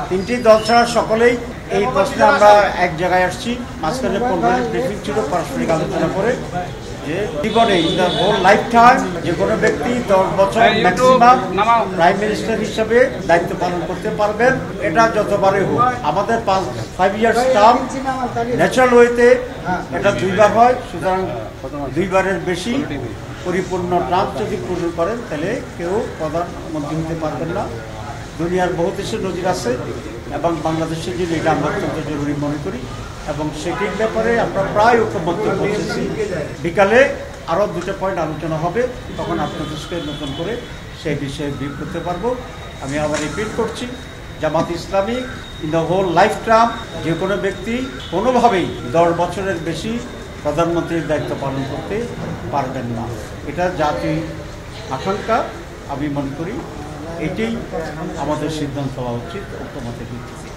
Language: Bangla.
তিনটি দল ছাড়া সকলেই এই প্রশ্নে আমরা এক জায়গায় আসছি। মাঝখানে 15 মিনিট ব্রিফিং ছিল, পারস্পরিক আলোচনা করে যে জীবনে হোল লাইফ টাইম যে কোনো ব্যক্তি 10 বছর ম্যাক্সিমাম প্রাইম মিনিস্টার হিসেবে দায়িত্ব পালন করতে পারবেন। এটা যতবারই হোক, আমাদের 5 ইয়ার্স টার্ম ন্যাচারাল ওয়েতে এটা 2বার হয়, সুতরাং 2বারের বেশি পরিপূর্ণ টার্ম যদি পূরণ করেন তাহলে কেউ প্রধানমন্ত্রী হতে পারবেন না। দুনিয়ার বহু দেশে নজির আছে এবং বাংলাদেশের জন্য এটা আমরা অত্যন্ত জরুরি মনে করি এবং সেটির ব্যাপারে আমরা প্রায় ঐক্যমত্যে পৌঁছেছি। বিকালে আরও 2টা পয়েন্ট আলোচনা হবে, তখন আপনাদেরকে নতুন করে সেই বিষয়ে ব্রিফ করতে পারবো। আমি আবার রিপিট করছি, Jamaat Islami in the whole life term যে কোনো ব্যক্তি কোনোভাবেই 10 বছরের বেশি প্রধানমন্ত্রীর দায়িত্ব পালন করতে পারবেন না। এটা জাতির আকাঙ্ক্ষা। আমি মনে করি এটাই আমাদের সিদ্ধান্ত হওয়া উচিত ঐক্যমতের ভিত্তিতে।